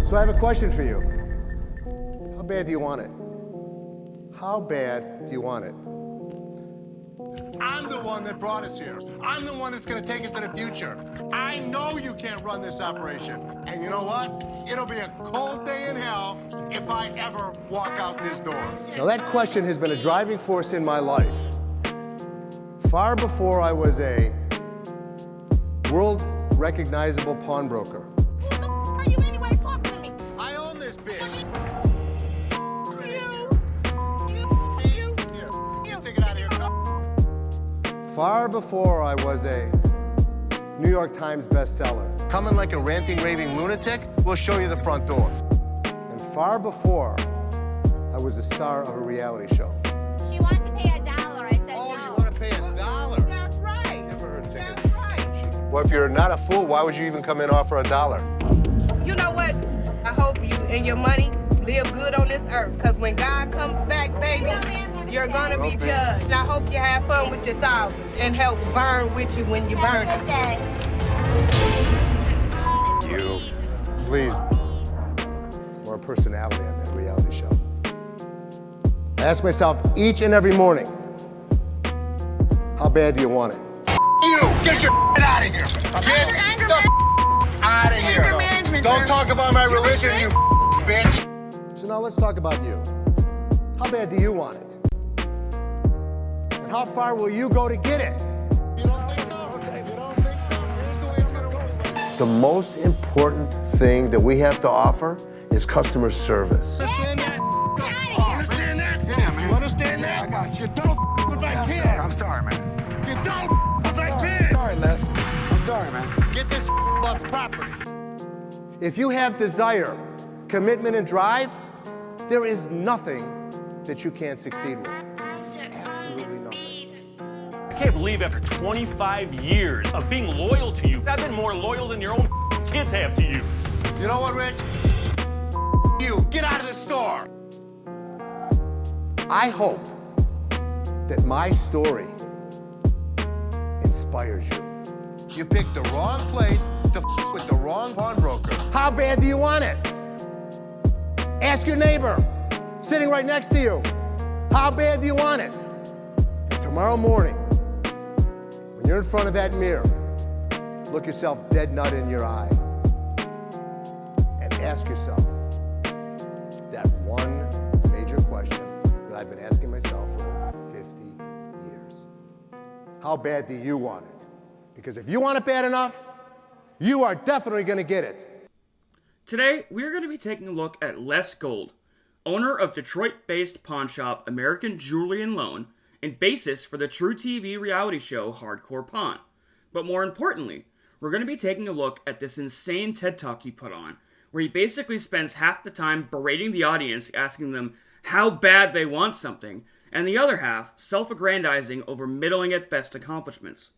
So I have a question for you. How bad do you want it? How bad do you want it? I'm the one that brought us here. I'm the one that's going to take us to the future. I know you can't run this operation. And you know what? It'll be a cold day in hell if I ever walk out this door. Now that question has been a driving force in my life. Far before I was a world recognizable pawnbroker. Who the f are you anyway talking to me? I own this bitch. You take it out of here. Far before I was a New York Times bestseller. Coming like a ranting, raving lunatic, we'll show you the front door. And far before I was a star of a reality show. She wanted to pay $1. I said no. Oh, you want to pay $1? That's right. Never heard of That's right. Well, if you're not a fool, why would you even come in and offer $1? You know what? I hope you and your money live good on this earth. Because when God comes back, baby, you're going to be judged. And I hope you have fun with your thousands and help burn with you when you burn it. You, please. More personality on that reality show. I ask myself each and every morning, how bad do you want it? You, get your out of here. Get the out of here. Don't talk about my religion, you bitch. So now let's talk about you. How bad do you want it? And how far will you go to get it? You don't think so? You don't think so? Here's the way it's gonna roll. The most important thing that we have to offer is customer service. Understand that? Understand that? Yeah, man. You understand that? I got you. Don't with my kid. I'm sorry, man. You don't with my kid. Sorry, Les. I'm sorry, man. Get this off property. If you have desire, commitment, and drive, there is nothing that you can't succeed with. Absolutely nothing. I can't believe after 25 years of being loyal to you, I've been more loyal than your own kids have to you. You know what, Rich? You, get out of the store. I hope that my story inspires you. You picked the wrong place to with the wrong pawnbroker. How bad do you want it? Ask your neighbor sitting right next to you. How bad do you want it? And tomorrow morning, when you're in front of that mirror, look yourself dead nut in your eye and ask yourself that one major question that I've been asking myself for over 50 years. How bad do you want it? Because if you want it bad enough, you are definitely going to get it. Today, we are going to be taking a look at Les Gold, owner of Detroit-based pawn shop American Jewelry and Loan, and basis for the True TV reality show Hardcore Pawn. But more importantly, we're going to be taking a look at this insane TED Talk he put on, where he basically spends half the time berating the audience, asking them how bad they want something, and the other half self-aggrandizing over middling at best accomplishments.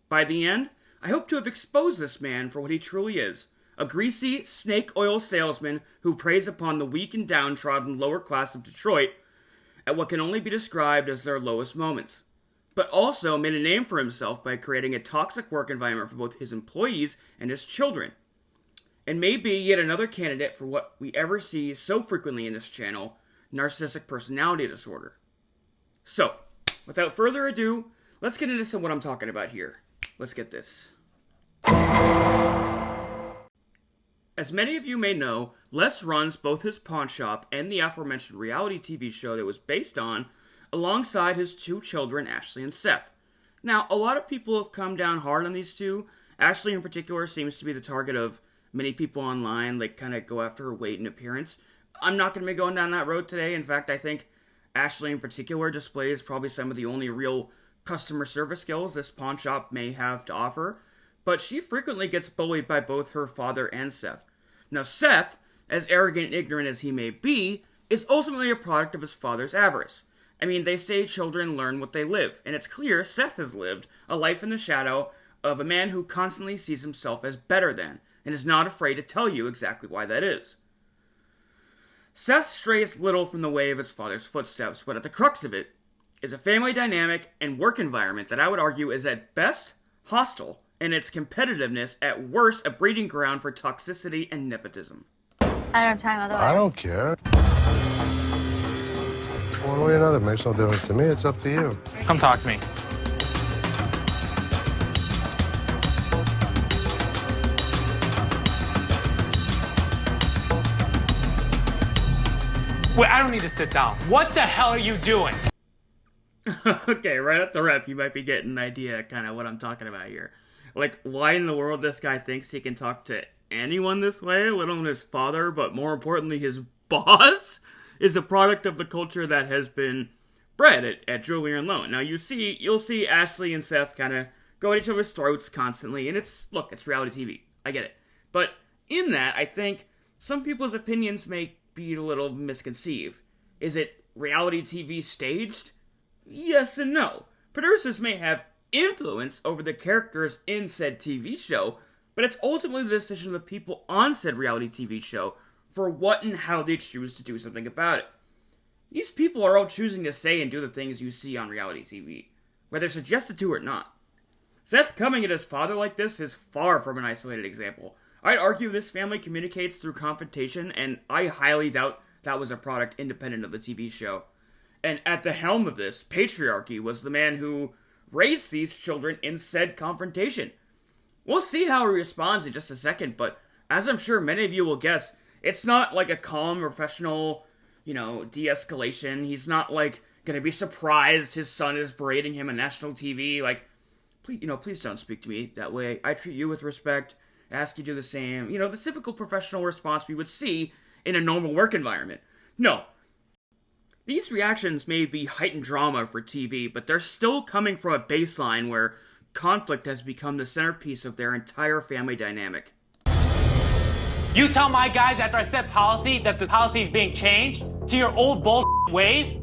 By the end, I hope to have exposed this man for what he truly is, a greasy, snake oil salesman who preys upon the weak and downtrodden lower class of Detroit at what can only be described as their lowest moments, but also made a name for himself by creating a toxic work environment for both his employees and his children, and may be yet another candidate for what we ever see so frequently in this channel, narcissistic personality disorder. So, without further ado, let's get into some what I'm talking about here. Let's get this. As many of you may know, Les runs both his pawn shop and the aforementioned reality TV show that was based on, alongside his two children, Ashley and Seth. Now, a lot of people have come down hard on these two. Ashley in particular seems to be the target of many people online, like kind of go after her weight and appearance. I'm not going to be going down that road today. In fact, I think Ashley in particular displays probably some of the only real customer service skills this pawn shop may have to offer, but she frequently gets bullied by both her father and Seth. Now Seth, as arrogant and ignorant as he may be, is ultimately a product of his father's avarice. I mean, they say children learn what they live, and it's clear Seth has lived a life in the shadow of a man who constantly sees himself as better than, and is not afraid to tell you exactly why that is. Seth strays little from the way of his father's footsteps, but at the crux of it is a family dynamic and work environment that I would argue is at best hostile, and its competitiveness at worst a breeding ground for toxicity and nepotism. I don't have time otherwise. I don't care. One way or another, it makes no difference to me. It's up to you. Come talk to me. Wait, I don't need to sit down. What the hell are you doing? Okay, right at the rep, you might be getting an idea kind of what I'm talking about here. Like, why in the world this guy thinks he can talk to anyone this way, let alone his father, but more importantly, his boss, is a product of the culture that has been bred at Jewelry and Loan. Now, you'll see Ashley and Seth kind of go at each other's throats constantly, and it's reality TV. I get it. But in that, I think some people's opinions may be a little misconceived. Is it reality TV staged? Yes and no. Producers may have influence over the characters in said TV show, but it's ultimately the decision of the people on said reality TV show for what and how they choose to do something about it. These people are all choosing to say and do the things you see on reality TV, whether suggested to or not. Seth coming at his father like this is far from an isolated example. I'd argue this family communicates through confrontation, and I highly doubt that was a product independent of the TV show. And at the helm of this, patriarchy was the man who raised these children in said confrontation. We'll see how he responds in just a second, but as I'm sure many of you will guess, it's not like a calm, professional, de-escalation. He's not like gonna be surprised his son is berating him on national TV. Like, please don't speak to me that way. I treat you with respect. Ask you to do the same. The typical professional response we would see in a normal work environment. No. These reactions may be heightened drama for TV, but they're still coming from a baseline where conflict has become the centerpiece of their entire family dynamic. You tell my guys after I set policy that the policy is being changed to your old bullshit ways?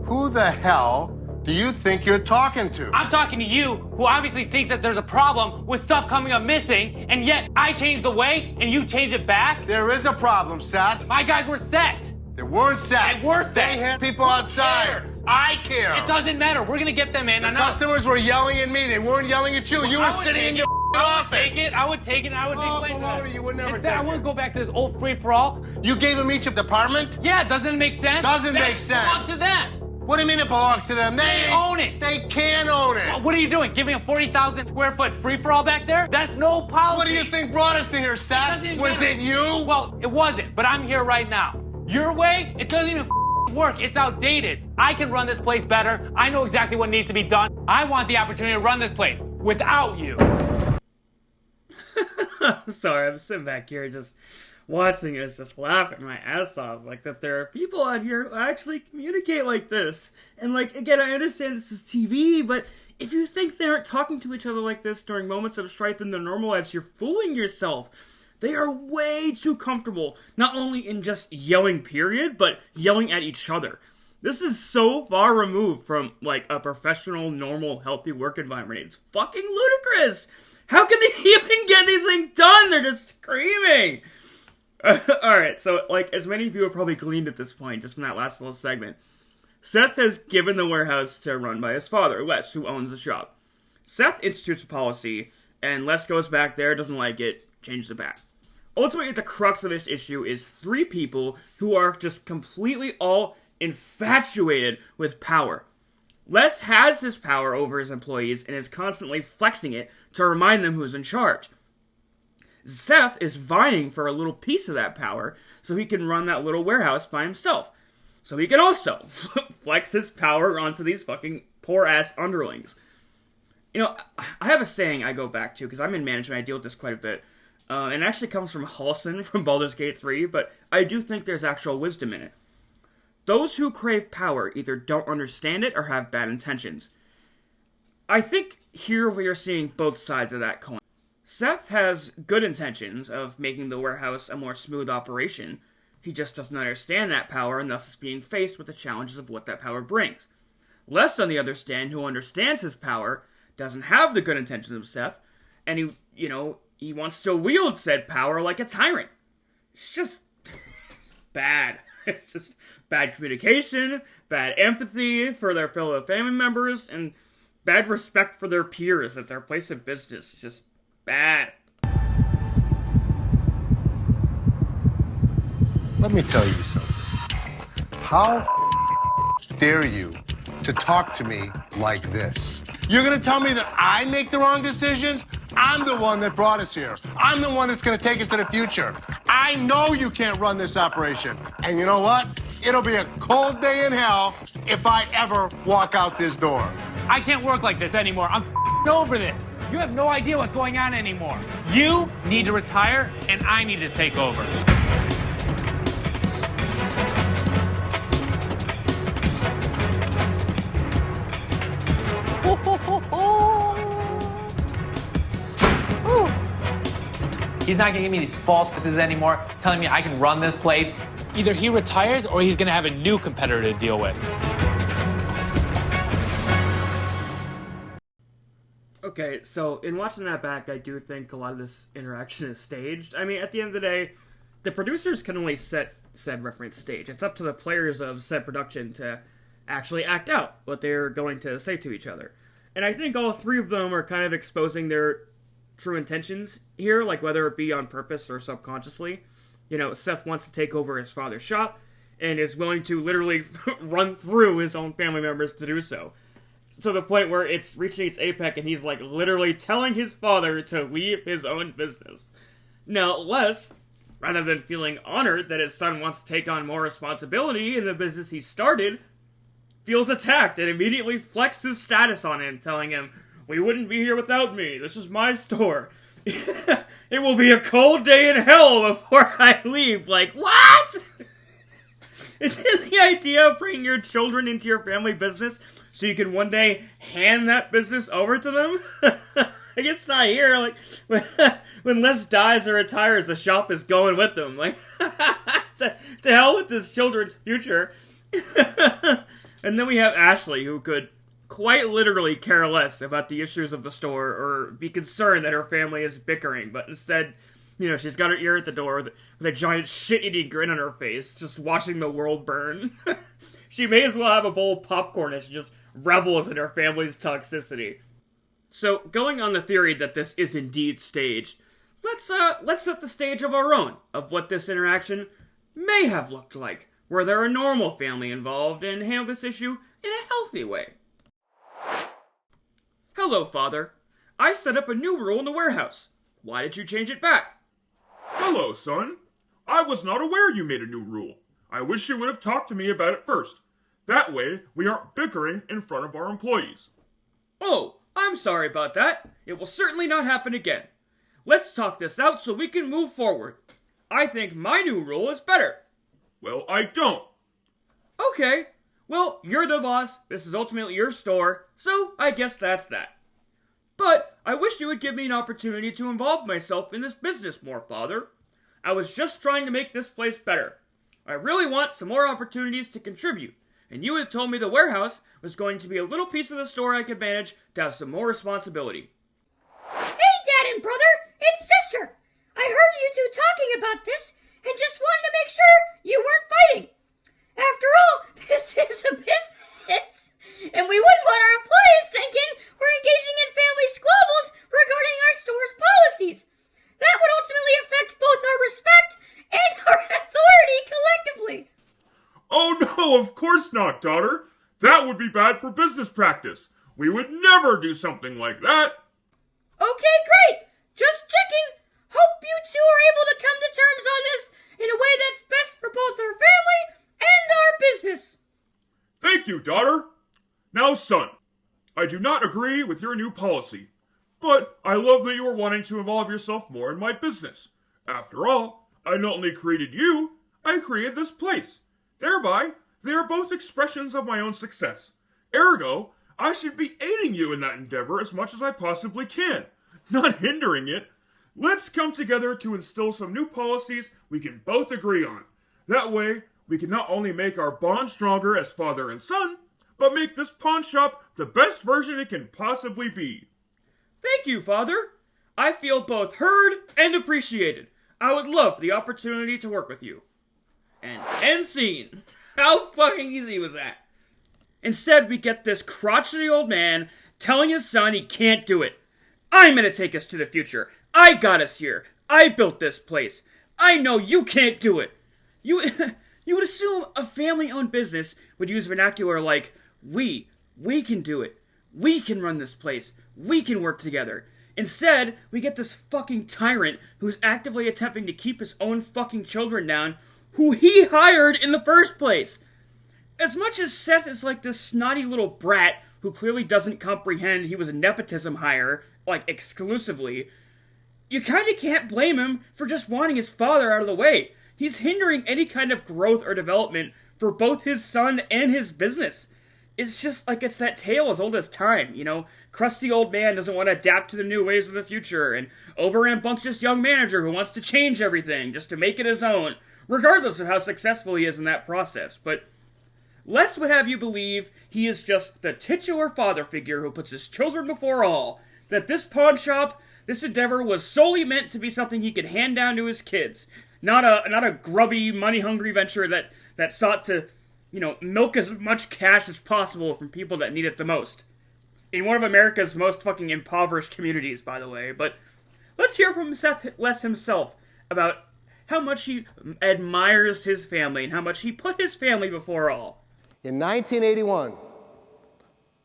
Who the hell do you think you're talking to? I'm talking to you, who obviously thinks that there's a problem with stuff coming up missing, and yet I changed the way and you change it back? There is a problem, Seth. My guys were set. They weren't set. They were set. They had people Who outside. cares? I care. It doesn't matter. We're gonna get them in. The I know. customers were yelling at me. They weren't yelling at you. You were sitting in your office. I would take it. I would explain to them. baloney, you would never Instead, I take want it. to go back to this old free-for-all. You gave them each a department? Yeah, doesn't it make sense? Doesn't That make sense. belongs to them. What do you mean it belongs to them? They own it. They can own it. Well, what are you doing? Giving a 40,000 square foot free-for-all back there? That's no policy. What do you think brought us to here, Seth? Doesn't Was matter. it you? Well, it wasn't, but I'm here right now. Your way, it doesn't even work. It's outdated. I can run this place better. I know exactly what needs to be done. I want the opportunity to run this place without you. I'm sorry, I'm sitting back here just watching this, just laughing my ass off. Like, that there are people out here who actually communicate like this. And, like, again, I understand this is TV, but if you think they aren't talking to each other like this during moments of strife in their normal lives, you're fooling yourself. They are way too comfortable, not only in just yelling, period, but yelling at each other. This is so far removed from, like, a professional, normal, healthy work environment. It's fucking ludicrous! How can they even get anything done? They're just screaming! Alright, so, like, as many of you have probably gleaned at this point, just from that last little segment, Seth has given the warehouse to run by his father, Les, who owns the shop. Seth institutes a policy, and Les goes back there, doesn't like it, changes it back. Ultimately, the crux of this issue is three people who are just completely all infatuated with power. Les has his power over his employees and is constantly flexing it to remind them who's in charge. Seth is vying for a little piece of that power so he can run that little warehouse by himself. So he can also flex his power onto these fucking poor-ass underlings. I have a saying I go back to, because I'm in management, I deal with this quite a bit. And it actually comes from Halsin from Baldur's Gate 3, but I do think there's actual wisdom in it. Those who crave power either don't understand it or have bad intentions. I think here we are seeing both sides of that coin. Seth has good intentions of making the warehouse a more smooth operation. He just doesn't understand that power and thus is being faced with the challenges of what that power brings. Les, on the other hand, who understands his power, doesn't have the good intentions of Seth, and he wants to wield said power like a tyrant. It's just bad. It's just bad communication, bad empathy for their fellow family members, and bad respect for their peers at their place of business. Just bad. Let me tell you something. How dare you to talk to me like this? You're gonna tell me that I make the wrong decisions? I'm the one that brought us here. I'm the one that's gonna take us to the future. I know you can't run this operation. And you know what? It'll be a cold day in hell if I ever walk out this door. I can't work like this anymore. I'm over this. You have no idea what's going on anymore. You need to retire, and I need to take over. He's not gonna give me these false promises anymore, telling me I can run this place. Either he retires or he's gonna have a new competitor to deal with. Okay, so in watching that back, I do think a lot of this interaction is staged. I mean, at the end of the day, the producers can only set said reference stage. It's up to the players of said production to actually act out what they're going to say to each other. And I think all three of them are kind of exposing their true intentions here, like whether it be on purpose or subconsciously. You know, Seth wants to take over his father's shop and is willing to literally run through his own family members to do so. To the point where it's reaching its apex and he's like literally telling his father to leave his own business. Now, Les, rather than feeling honored that his son wants to take on more responsibility in the business he started, feels attacked and immediately flexes his status on him, telling him, "We wouldn't be here without me. This is my store. It will be a cold day in hell before I leave." Like, what? Is it the idea of bringing your children into your family business so you can one day hand that business over to them? I guess not here. Like, when Les dies or retires, the shop is going with them. Like, to hell with this children's future. And then we have Ashley, who could quite literally care less about the issues of the store or be concerned that her family is bickering, but instead, you know, she's got her ear at the door with a giant shit-eating grin on her face, just watching the world burn. She may as well have a bowl of popcorn as she just revels in her family's toxicity. So, going on the theory that this is indeed staged, let's set the stage of our own, of what this interaction may have looked like, were there a normal family involved, and handle this issue in a healthy way. Hello, Father. I set up a new rule in the warehouse. Why did you change it back? Hello, son. I was not aware you made a new rule. I wish you would have talked to me about it first. That way, we aren't bickering in front of our employees. Oh, I'm sorry about that. It will certainly not happen again. Let's talk this out so we can move forward. I think my new rule is better. Well, I don't. Okay. Well, you're the boss. This is ultimately your store, so I guess that's that. But I wish you would give me an opportunity to involve myself in this business more, Father. I was just trying to make this place better. I really want some more opportunities to contribute, and you had told me the warehouse was going to be a little piece of the store I could manage to have some more responsibility. Hey, Dad and brother, it's Sister. I heard you two talking about this and just wanted to make sure you weren't fighting. After all, this is a business, and we wouldn't want our employees thinking we're engaging in family squabbles regarding our store's policies. That would ultimately affect both our respect and our authority collectively. Oh no, of course not, daughter. That would be bad for business practice. We would never do something like that. Okay, great. Just checking. Hope you two are able to come to terms on this in a way that's best for both our family and our business. Thank you, daughter. Now, son, I do not agree with your new policy, but I love that you are wanting to involve yourself more in my business. After all, I not only created you, I created this place. Thereby, they are both expressions of my own success. Ergo, I should be aiding you in that endeavor as much as I possibly can, not hindering it. Let's come together to instill some new policies we can both agree on. That way, we can not only make our bond stronger as father and son, but make this pawn shop the best version it can possibly be. Thank you, Father. I feel both heard and appreciated. I would love the opportunity to work with you. And end scene. How fucking easy was that? Instead, we get this crotchety old man telling his son he can't do it. I'm gonna take us to the future. I got us here. I built this place. I know you can't do it. You you would assume a family-owned business would use vernacular like, we can do it. We can run this place. We can work together. Instead, we get this fucking tyrant who's actively attempting to keep his own fucking children down, who he hired in the first place. As much as Seth is like this snotty little brat who clearly doesn't comprehend he was a nepotism hire, like, exclusively, you kind of can't blame him for just wanting his father out of the way. He's hindering any kind of growth or development for both his son and his business. It's just like it's that tale as old as time, you know? Crusty old man doesn't want to adapt to the new ways of the future, and over-rambunctious young manager who wants to change everything just to make it his own, regardless of how successful he is in that process. But Les would have you believe he is just the titular father figure who puts his children before all, that this pawn shop, this endeavor was solely meant to be something he could hand down to his kids, not a grubby, money-hungry venture that sought to, you know, milk as much cash as possible from people that need it the most. In one of America's most fucking impoverished communities, by the way. But let's hear from Seth Les himself about how much he admires his family and how much he put his family before all. In 1981,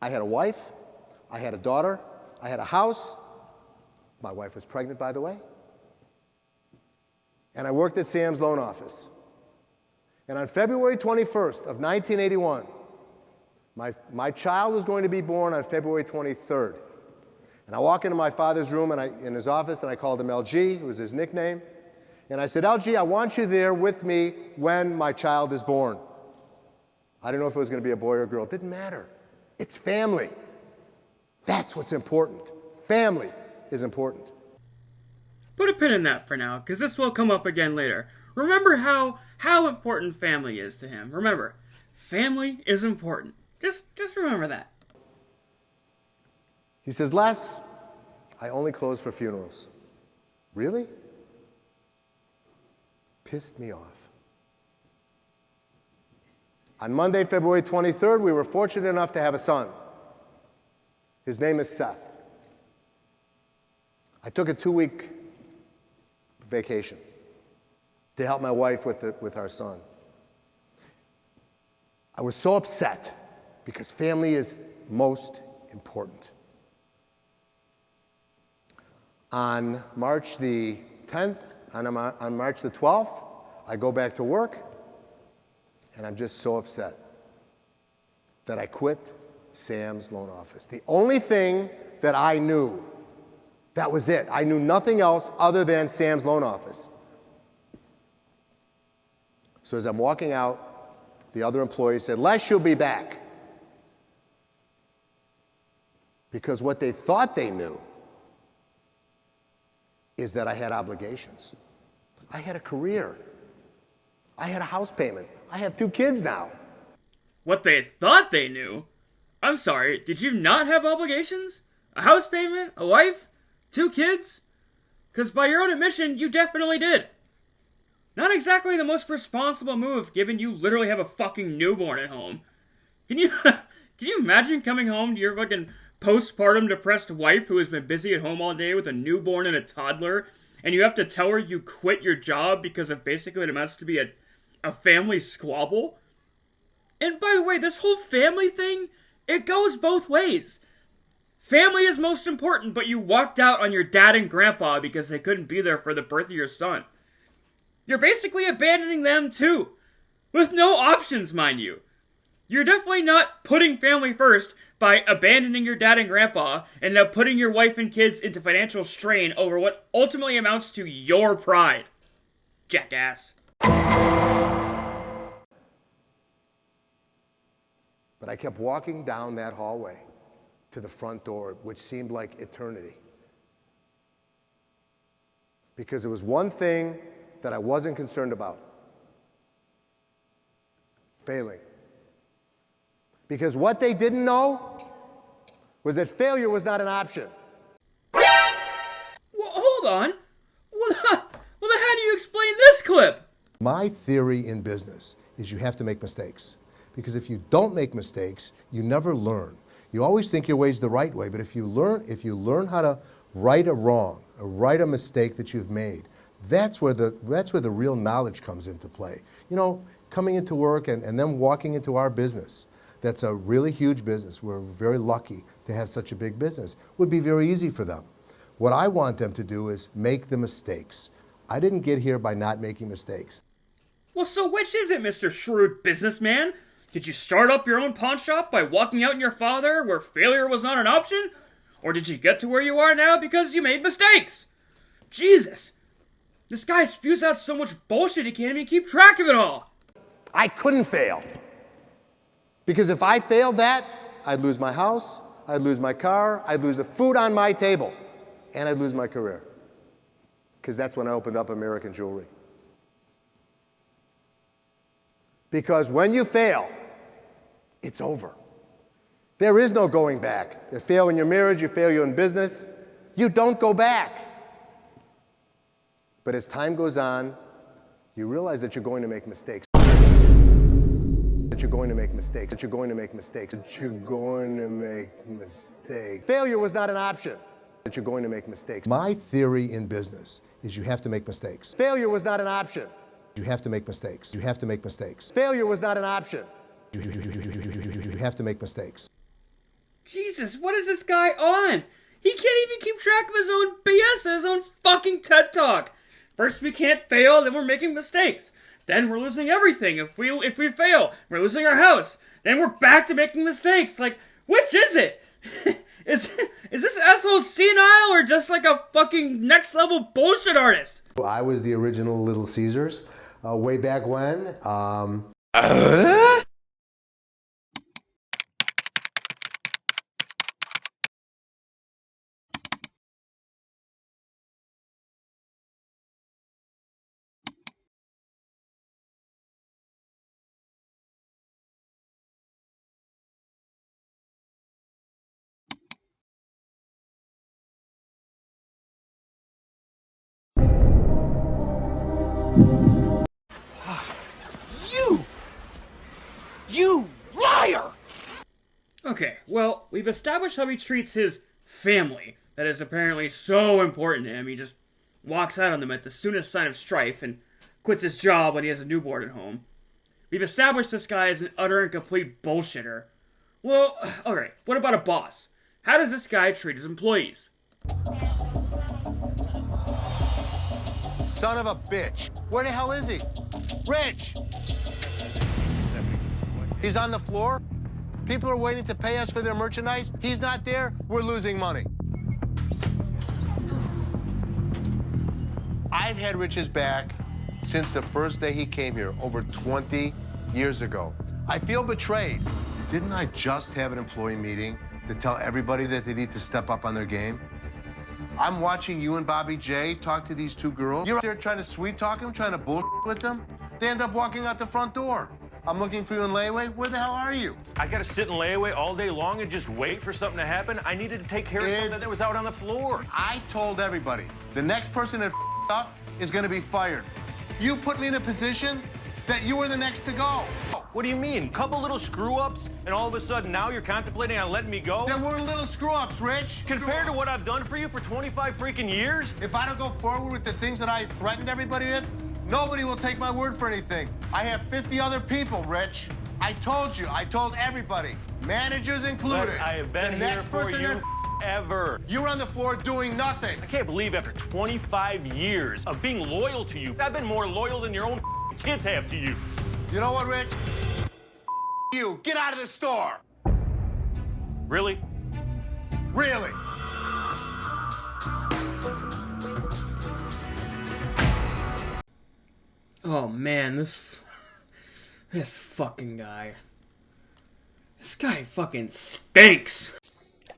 I had a wife, I had a daughter, I had a house. My wife was pregnant, by the way. And I worked at Sam's loan office. And on February 21st of 1981, my child was going to be born on February 23rd. And I walk into my father's room in his office, and I called him LG, it was his nickname. And I said, LG, I want you there with me when my child is born. I didn't know if it was going to be a boy or a girl. It didn't matter. It's family. That's what's important. Family is important. Put a pin in that for now, because this will come up again later. Remember how important family is to him. Remember, family is important. Just remember that. He says, Les, I only close for funerals. Really? Pissed me off. On Monday, February 23rd, we were fortunate enough to have a son. His name is Seth. I took a 2-week vacation to help my wife with our son. I was so upset because family is most important. On March the 10th, on March the 12th, I go back to work, and I'm just so upset that I quit Sam's loan office. The only thing that I knew, that was it. I knew nothing else other than Sam's loan office. So as I'm walking out, the other employee said, Les, you'll be back. Because what they thought they knew is that I had obligations. I had a career. I had a house payment. I have 2 kids now. What they thought they knew? I'm sorry, did you not have obligations? A house payment? A wife? 2 kids? Because by your own admission, you definitely did. Not exactly the most responsible move, given you literally have a fucking newborn at home. Can you imagine coming home to your fucking postpartum depressed wife who has been busy at home all day with a newborn and a toddler, and you have to tell her you quit your job because of basically what amounts to be a family squabble? And by the way, this whole family thing, it goes both ways. Family is most important, but you walked out on your dad and grandpa because they couldn't be there for the birth of your son. You're basically abandoning them too. With no options, mind you. You're definitely not putting family first by abandoning your dad and grandpa and now putting your wife and kids into financial strain over what ultimately amounts to your pride. Jackass. But I kept walking down that hallway to the front door, which seemed like eternity. Because there was one thing that I wasn't concerned about. Failing. Because what they didn't know was that failure was not an option. Well, hold on. Well, then how do you explain this clip? My theory in business is you have to make mistakes. Because if you don't make mistakes, you never learn. You always think your way's the right way, but if you learn how to right a wrong, or right a mistake that you've made, That's where the real knowledge comes into play. You know, coming into work and then walking into our business. That's a really huge business. We're very lucky to have such a big business. Would be very easy for them. What I want them to do is make the mistakes. I didn't get here by not making mistakes. Well, so which is it, Mr. Shrewd Businessman? Did you start up your own pawn shop by walking out on your father where failure was not an option? Or did you get to where you are now because you made mistakes? Jesus! This guy spews out so much bullshit he can't even keep track of it all! I couldn't fail. Because if I failed that, I'd lose my house, I'd lose my car, I'd lose the food on my table, and I'd lose my career. Because that's when I opened up American Jewelry. Because when you fail, it's over. There is no going back. You fail in your marriage, you fail in business, you don't go back. But as time goes on, you realize that you're going to make mistakes. That you're going to make mistakes. That you're going to make mistakes. That you're going to make mistakes. Failure was not an option. That you're going to make mistakes. My theory in business is you have to make mistakes. Failure was not an option. You have to make mistakes. You have to make mistakes. Failure was not an option. You have to make mistakes. Jesus, what is this guy on? He can't even keep track of his own BS and his own fucking TED Talk. First we can't fail, then we're making mistakes. Then we're losing everything. If we fail, we're losing our house. Then we're back to making mistakes. Like, which is it? Is this asshole senile or just like a fucking next level bullshit artist? I was the original Little Caesars way back when. You liar! Okay, well, we've established how he treats his family. That is apparently so important to him. He just walks out on them at the soonest sign of strife and quits his job when he has a newborn at home. We've established this guy as an utter and complete bullshitter. Well, alright, what about a boss? How does this guy treat his employees? Son of a bitch. Where the hell is he? Rich! He's on the floor. People are waiting to pay us for their merchandise. He's not there. We're losing money. I've had Rich's back since the first day he came here, over 20 years ago. I feel betrayed. Didn't I just have an employee meeting to tell everybody that they need to step up on their game? I'm watching you and Bobby J talk to these two girls. You're out there trying to sweet talk them, trying to bullshit with them. They end up walking out the front door. I'm looking for you in layaway. Where the hell are you? I gotta sit in layaway all day long and just wait for something to happen? I needed to take care of something that was out on the floor. I told everybody, the next person that up is gonna be fired. You put me in a position that you were the next to go. What do you mean? Couple little screw-ups, and all of a sudden now you're contemplating on letting me go? There weren't little screw-ups, Rich. Compared to what I've done for you for 25 freaking years? If I don't go forward with the things that I threatened everybody with, nobody will take my word for anything. I have 50 other people, Rich. I told you, I told everybody, managers included. Les, I have been here for you ever. You were on the floor doing nothing. I can't believe after 25 years of being loyal to you, I've been more loyal than your own kids have to you. You know what, Rich? You, get out of the store. Really? Really? Oh man, this fucking guy. This guy fucking stinks.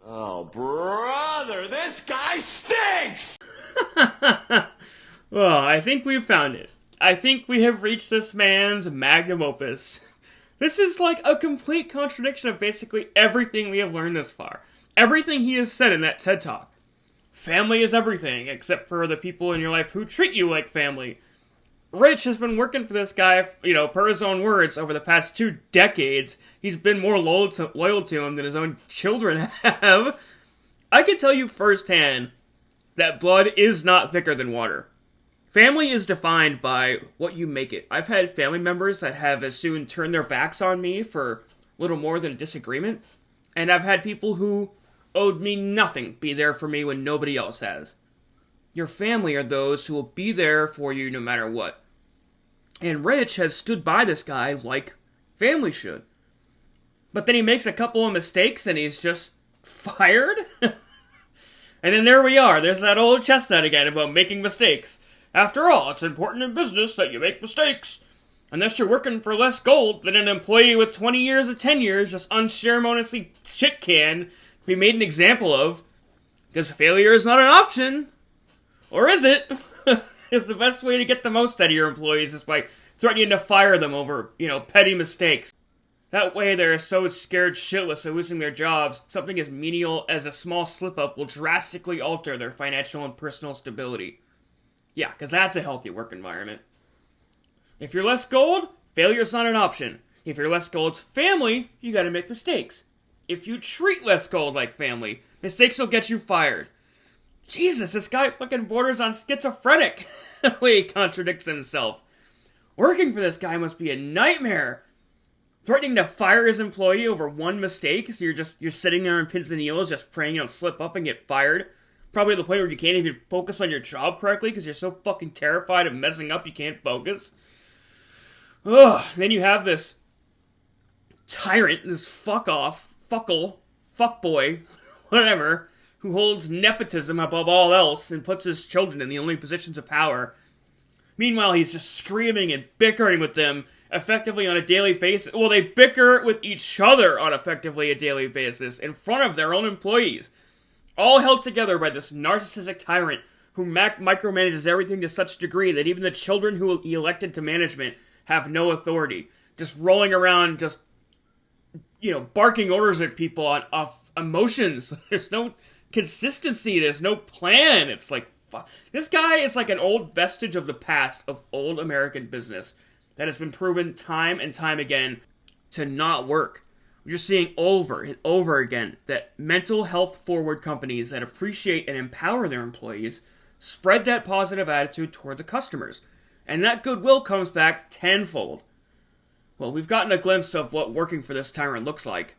Oh, brother, this guy stinks! Well, I think we've found it. I think we have reached this man's magnum opus. This is like a complete contradiction of basically everything we have learned thus far. Everything he has said in that TED Talk. Family is everything, except for the people in your life who treat you like family. Rich has been working for this guy, per his own words, over the past 2 decades. He's been more loyal to him than his own children have. I can tell you firsthand that blood is not thicker than water. Family is defined by what you make it. I've had family members that have as soon turned their backs on me for little more than a disagreement, and I've had people who owed me nothing be there for me when nobody else has. Your family are those who will be there for you no matter what. And Rich has stood by this guy like family should. But then he makes a couple of mistakes and he's just fired? And then there we are, there's that old chestnut again about making mistakes. After all, it's important in business that you make mistakes. Unless you're working for less gold than an employee with 20 years of tenure just unceremoniously shit-canned to be made an example of. Because failure is not an option. Or is it? Is the best way to get the most out of your employees is by threatening to fire them over, petty mistakes. That way they're so scared shitless of losing their jobs, something as menial as a small slip-up will drastically alter their financial and personal stability. Yeah, because that's a healthy work environment. If you're less gold, failure's not an option. If you're less gold's family, you gotta make mistakes. If you treat less gold like family, mistakes will get you fired. Jesus, this guy fucking borders on schizophrenic. The way he contradicts himself. Working for this guy must be a nightmare. Threatening to fire his employee over one mistake, so you're sitting there on pins and needles, just praying you don't slip up and get fired. Probably to the point where you can't even focus on your job correctly because you're so fucking terrified of messing up you can't focus. Ugh. Then you have this tyrant, this fuckboy, whatever, who holds nepotism above all else and puts his children in the only positions of power. Meanwhile, he's just screaming and bickering with them effectively on a daily basis. Well, they bicker with each other on effectively a daily basis in front of their own employees. All held together by this narcissistic tyrant who micromanages everything to such a degree that even the children who he elected to management have no authority. Just rolling around, just, barking orders at people off emotions. There's no consistency. There's no plan. It's like, fuck. This guy is like an old vestige of the past of old American business that has been proven time and time again to not work. You're seeing over and over again that mental health forward companies that appreciate and empower their employees spread that positive attitude toward the customers. And that goodwill comes back tenfold. Well, we've gotten a glimpse of what working for this tyrant looks like.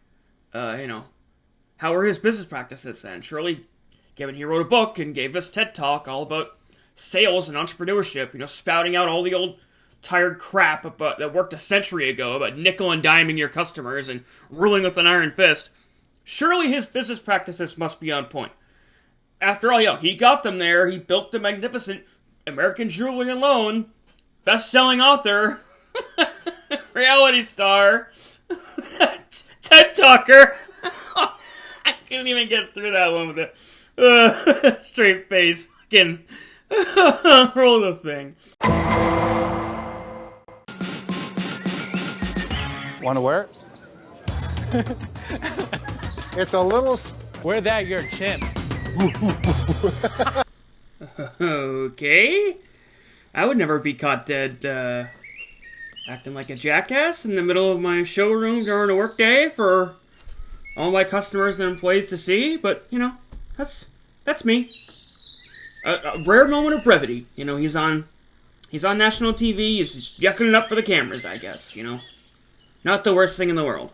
How are his business practices then? Surely, given he wrote a book and gave this TED Talk all about sales and entrepreneurship, spouting out all the old tired crap that worked a century ago about nickel and diming your customers and ruling with an iron fist, surely his business practices must be on point. After all, he got them there. He built the magnificent American Jewelry and Loan, best-selling author, reality star, TED Talker. I couldn't even get through that one with a straight face. Fucking roll the thing. Want to wear it? It's a little... Wear that, you're a chimp. Okay. I would never be caught dead, acting like a jackass in the middle of my showroom during a work day for all my customers and employees to see, but, that's me. A rare moment of brevity. He's on national TV, he's just yucking it up for the cameras, I guess, Not the worst thing in the world.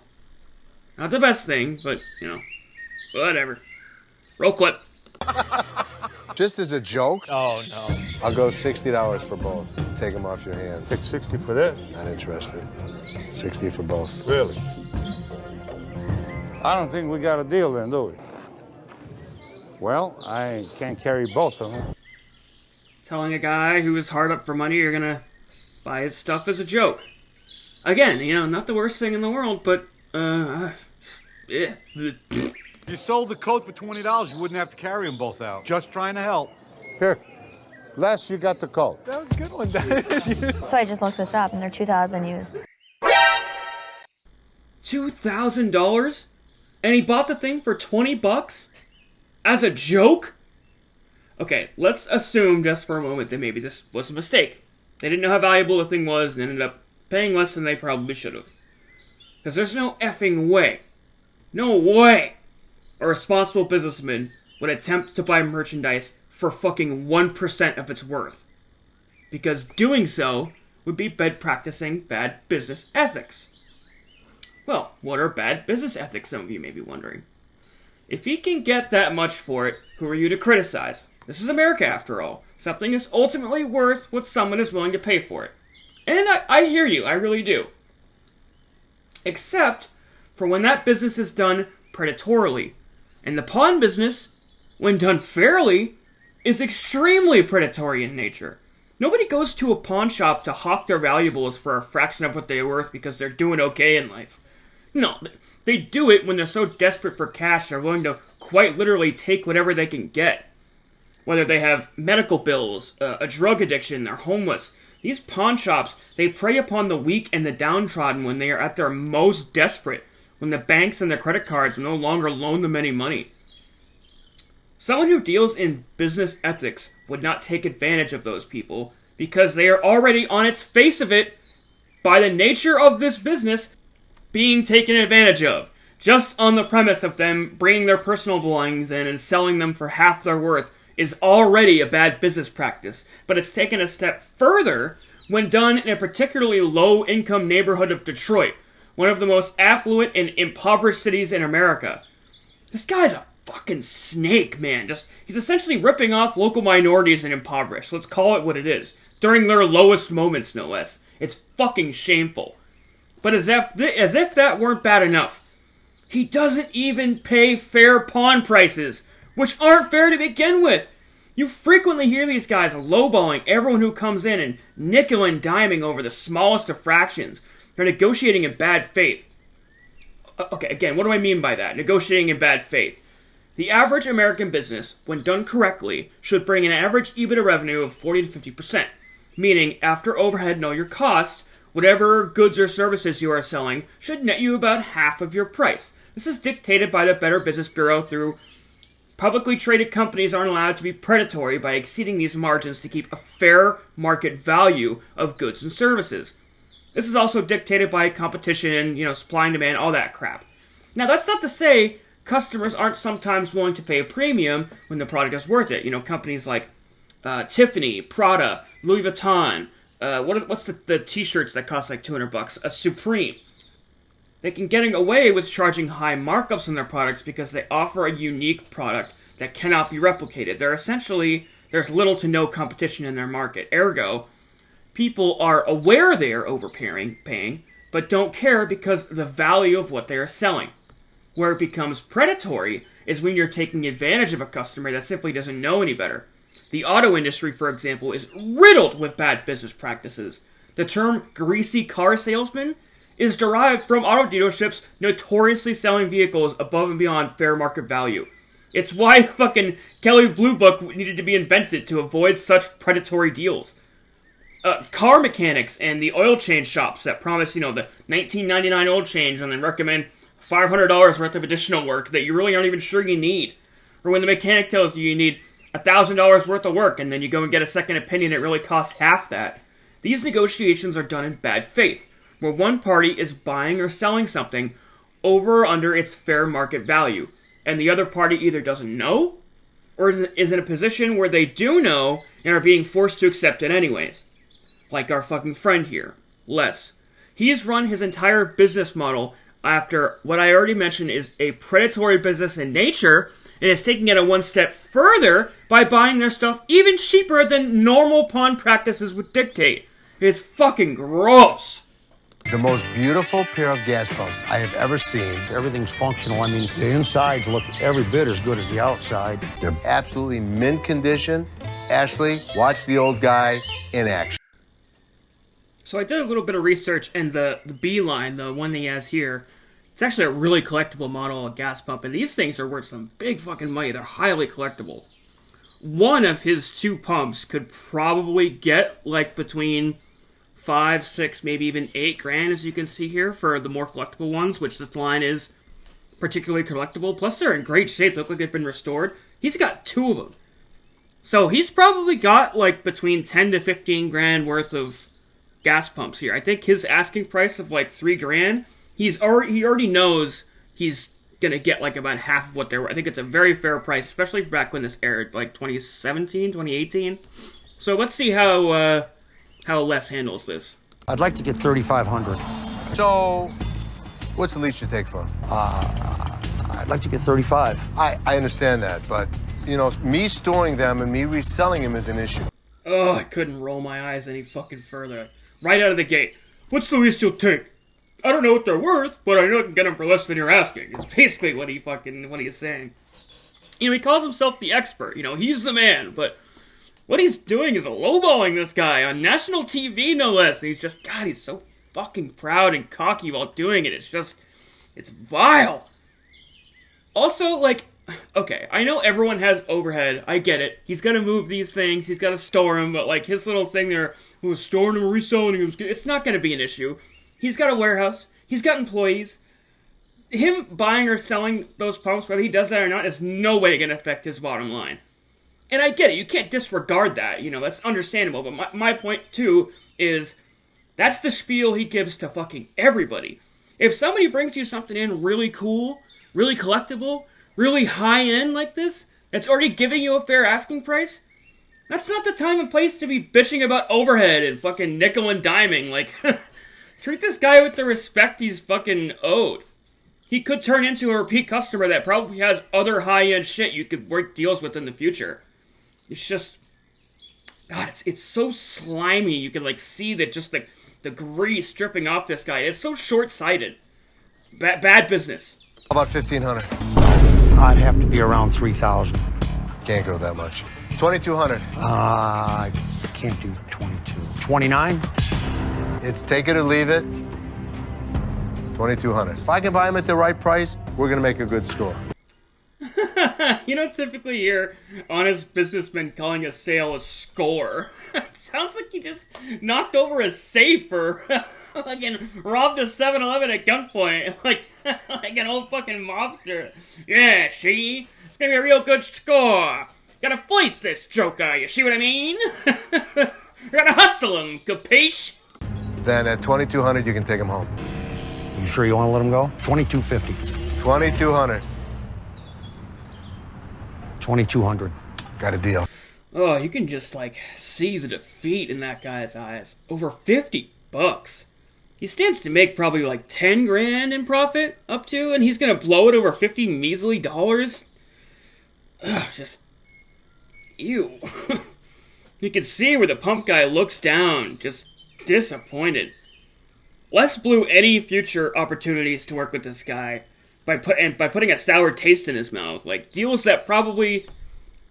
Not the best thing, but, whatever. Roll clip. Just as a joke, Oh, no. I'll go $60 for both. Take them off your hands. Take 60 for this. Not interested. 60 for both. Really? I don't think we got a deal then, do we? Well, I can't carry both of them. Telling a guy who is hard up for money you're gonna buy his stuff as a joke. Again, not the worst thing in the world, but, yeah. You sold the coat for $20, you wouldn't have to carry them both out. Just trying to help. Here, Les, you got the coat. That was a good one, So I just looked this up, and they're 2,000 used. $2,000? And he bought the thing for $20? As a joke? Okay, let's assume just for a moment that maybe this was a mistake. They didn't know how valuable the thing was and ended up paying less than they probably should have. Because there's no effing way, a responsible businessman would attempt to buy merchandise for fucking 1% of its worth. because doing so would be practicing bad business ethics. Well, what are bad business ethics, some of you may be wondering. If he can get that much for it, who are you to criticize? This is America, after all. Something is ultimately worth what someone is willing to pay for it. And I hear you, I really do. Except for when that business is done predatorily. And the pawn business, when done fairly, is extremely predatory in nature. Nobody goes to a pawn shop to hawk their valuables for a fraction of what they're worth because they're doing okay in life. No, they do it when they're so desperate for cash they're willing to quite literally take whatever they can get. Whether they have medical bills, a drug addiction, they're homeless. These pawn shops, they prey upon the weak and the downtrodden when they are at their most desperate, when the banks and their credit cards no longer loan them any money. Someone who deals in business ethics would not take advantage of those people because they are already on its face of it, by the nature of this business, being taken advantage of. Just on the premise of them bringing their personal belongings in and selling them for half their worth is already a bad business practice, but it's taken a step further when done in a particularly low-income neighborhood of Detroit, one of the most affluent and impoverished cities in America. This guy's a fucking snake, man. He's essentially ripping off local minorities and impoverished. Let's call it what it is. During their lowest moments, no less. It's fucking shameful. But as if that weren't bad enough, he doesn't even pay fair pawn prices, which aren't fair to begin with. You frequently hear these guys lowballing everyone who comes in and nickel and diming over the smallest of fractions. They're negotiating in bad faith. Okay, again, what do I mean by that? Negotiating in bad faith. The average American business, when done correctly, should bring an average EBITDA revenue of 40 to 50%, meaning after overhead and all your costs, whatever goods or services you are selling should net you about half of your price. This is dictated by the Better Business Bureau through publicly traded companies aren't allowed to be predatory by exceeding these margins to keep a fair market value of goods and services. This is also dictated by competition, supply and demand, all that crap. Now, that's not to say customers aren't sometimes willing to pay a premium when the product is worth it. Companies like Tiffany, Prada, Louis Vuitton, what's the t-shirts that cost like $200? A Supreme. They can get away with charging high markups on their products because they offer a unique product that cannot be replicated. There's little to no competition in their market. Ergo, people are aware they are overpaying, but don't care because of the value of what they are selling. Where it becomes predatory is when you're taking advantage of a customer that simply doesn't know any better. The auto industry, for example, is riddled with bad business practices. The term greasy car salesman is derived from auto dealerships notoriously selling vehicles above and beyond fair market value. It's why fucking Kelly Blue Book needed to be invented to avoid such predatory deals. Car mechanics and the oil change shops that promise, the $19.99 oil change and then recommend $500 worth of additional work that you really aren't even sure you need. Or when the mechanic tells you need $1,000 worth of work and then you go and get a second opinion that really costs half that. These negotiations are done in bad faith, where one party is buying or selling something over or under its fair market value, and the other party either doesn't know, or is in a position where they do know and are being forced to accept it anyways. Like our fucking friend here, Les. He's run his entire business model after what I already mentioned is a predatory business in nature, and is taking it a one step further by buying their stuff even cheaper than normal pawn practices would dictate. It's fucking gross. The most beautiful pair of gas pumps I have ever seen. Everything's functional. I mean, the insides look every bit as good as the outside. They're absolutely mint condition. Ashley, watch the old guy in action. So I did a little bit of research, and the B-line, the one that he has here, it's actually a really collectible model of gas pump, and these things are worth some big fucking money. They're highly collectible. One of his two pumps could probably get like between 5, 6, maybe even $8,000, as you can see here, for the more collectible ones, which this line is particularly collectible. Plus, they're in great shape. They look like they've been restored. He's got 2 of them. So he's probably got like between 10 to 15 grand worth of gas pumps here. I think his asking price of like $3,000, he already knows he's gonna get like about half of what they were. I think it's a very fair price, especially for back when this aired, like 2017, 2018. So let's see how how Les handles this. I'd like to get $3,500. So, what's the least you take for him? I'd like to get 35. I understand that, but, you know, me storing them and me reselling them is an issue. Oh, I couldn't roll my eyes any fucking further. Right out of the gate. What's the least you'll take? I don't know what they're worth, but I know I can get them for less than you're asking. It's basically what he's saying. You know, he calls himself the expert. You know, he's the man, but what he's doing is lowballing this guy on national TV, no less. And he's just, God, he's so fucking proud and cocky while doing it. It's vile. Also, like, okay, I know everyone has overhead. I get it. He's got to move these things. He's got to store them. But, like, his little thing there, storing them or reselling them, it's not going to be an issue. He's got a warehouse. He's got employees. Him buying or selling those pumps, whether he does that or not, is no way going to affect his bottom line. And I get it. You can't disregard that. You know, that's understandable. But my point, too, is that's the spiel he gives to fucking everybody. If somebody brings you something in really cool, really collectible, really high-end like this, that's already giving you a fair asking price, that's not the time and place to be bitching about overhead and fucking nickel and diming. Like, treat this guy with the respect he's fucking owed. He could turn into a repeat customer that probably has other high-end shit you could work deals with in the future. It's just, God, it's so slimy. You can, like, see that just the grease dripping off this guy. It's so short-sighted. Bad business. How about 1,500? I'd have to be around 3,000. Can't go that much. 2,200. I can't do 22. 29? It's take it or leave it. 2,200. If I can buy them at the right price, we're gonna make a good score. You don't typically hear honest businessmen calling a sale a score. It sounds like you just knocked over a safe or fucking robbed a 7-Eleven at gunpoint. Like an old fucking mobster. Yeah, see? It's gonna be a real good score. Gotta fleece this joker, you see what I mean? Gotta hustle him, capiche? Then at 2,200, you can take them home. You sure you want to let him go? 2250. 2,200. 2200. Got a deal. Oh, you can just, like, see the defeat in that guy's eyes. Over $50. He stands to make probably, like, 10 grand in profit, up to, and he's gonna blow it over 50 measly dollars? Ugh, just... ew. You can see where the pump guy looks down, just disappointed. Les blew any future opportunities to work with this guy by putting a sour taste in his mouth. Like, deals that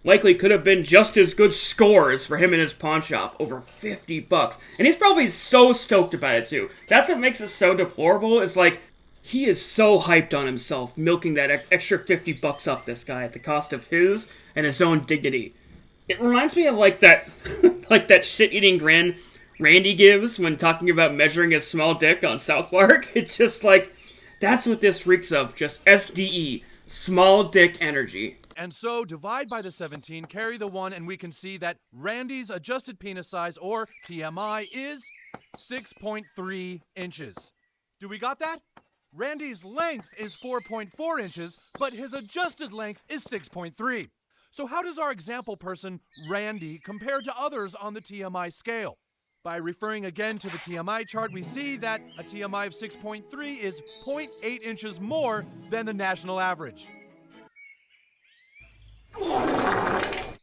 likely could have been just as good scores for him in his pawn shop. Over $50. And he's probably so stoked about it, too. That's what makes it so deplorable, is like, he is so hyped on himself, milking that extra $50 off this guy at the cost of his and his own dignity. It reminds me of, like, that like that shit-eating grin Randy gives when talking about measuring his small dick on South Park. It's just like, that's what this reeks of, just SDE, small dick energy. And so, divide by the 17, carry the 1, and we can see that Randy's adjusted penis size, or TMI, is 6.3 inches. Do we got that? Randy's length is 4.4 inches, but his adjusted length is 6.3. So how does our example person, Randy, compare to others on the TMI scale? By referring again to the TMI chart, we see that a TMI of 6.3 is 0.8 inches more than the national average.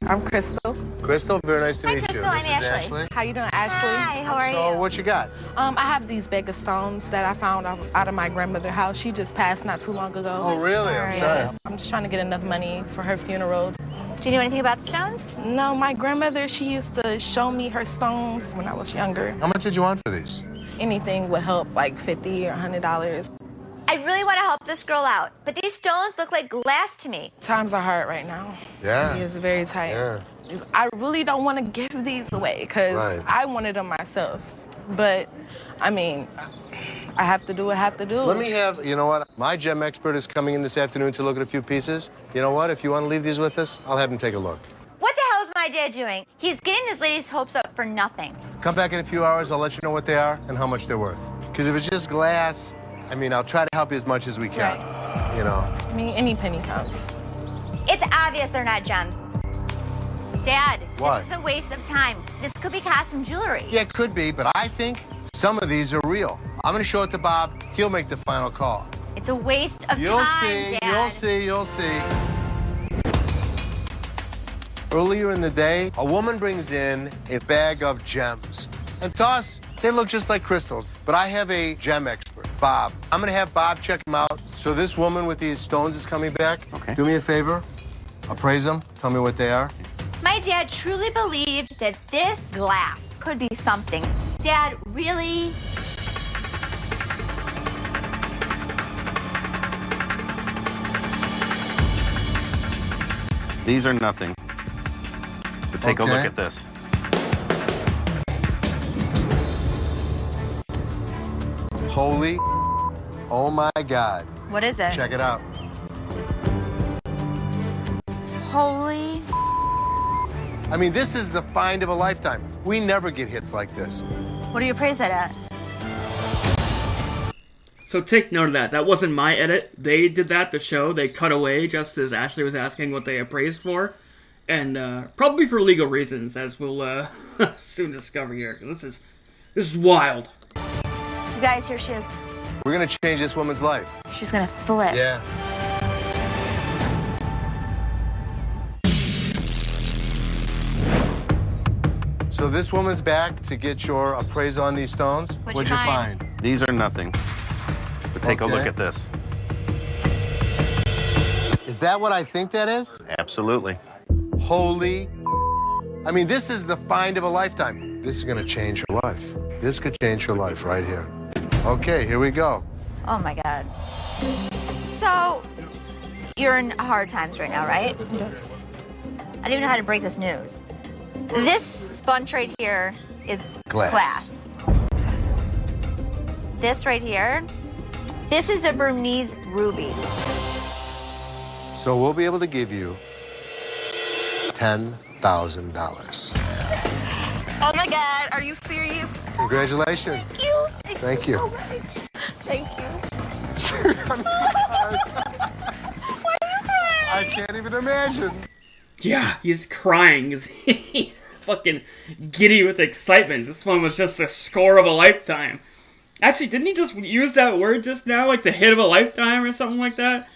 I'm Crystal. Crystal, very nice to meet you. Crystal, I'm This is Ashley. How you doing, Ashley? Hi, how are So, you? what you got? I have these bag of stones that I found out of my grandmother's house. She just passed not too long ago. Oh, really? I'm sorry. I'm just trying to get enough money for her funeral. Do you know anything about the stones? No, my grandmother, she used to show me her stones when I was younger. How much did you want for these? Anything would help, like $50 or $100. I really want to help this girl out, but these stones look like glass to me. Times are hard right now. Yeah. It is very tight. Yeah. I really don't want to give these away because I wanted them myself. But, I mean, I have to do what I have to do. Let me have, you know what? My gem expert is coming in this afternoon to look at a few pieces. You know what? If you want to leave these with us, I'll have him take a look. What the hell is my dad doing? He's getting this lady's hopes up for nothing. Come back in a few hours. I'll let you know what they are and how much they're worth. Because if it's just glass, I mean, I'll try to help you as much as we can. Right. You know. I mean, any penny counts. It's obvious they're not gems. Dad, What? This is a waste of time. This could be costume jewelry. Yeah, it could be, but I think some of these are real. I'm gonna show it to Bob. He'll make the final call. It's a waste of You'll time, see, Dad. you'll see, you'll see. Earlier in the day, a woman brings in a bag of gems. And to us, they look just like crystals. But I have a gem expert, Bob. I'm gonna have Bob check them out. So this woman with these stones is coming back. Okay. Do me a favor, appraise them, tell me what they are. My dad truly believed that this glass could be something. Dad, really? These are nothing. But take a look Okay. at this. Holy, oh my God. What is it? Check it out. Holy. I mean, this is the find of a lifetime. We never get hits like this. What do you appraise that at? So take note of that. That wasn't my edit. They did that to show. They cut away just as Ashley was asking what they appraised for. And probably for legal reasons, as we'll soon discover here. This is wild. You guys, here she is. We're gonna change this woman's life. She's gonna flip. Yeah. So this woman's back to get your appraisal on these stones. What'd you find? These are nothing. But take a look Okay. at this. Is that what I think that is? Absolutely. Holy. I mean, this is the find of a lifetime. This is gonna change your life. This could change your life right here. Okay, here we go. Oh my God. So, you're in hard times right now, right? I don't even know how to break this news. This sponge right here is glass. This right here, this is a Burmese ruby. So we'll be able to give you $10,000. Oh my God, are you serious? Congratulations. Thank you. Thank you. So much. Thank you. I can't even imagine. Yeah, he's crying. He's fucking giddy with excitement. This one was just the score of a lifetime. Actually, didn't he just use that word just now? Like the hit of a lifetime or something like that?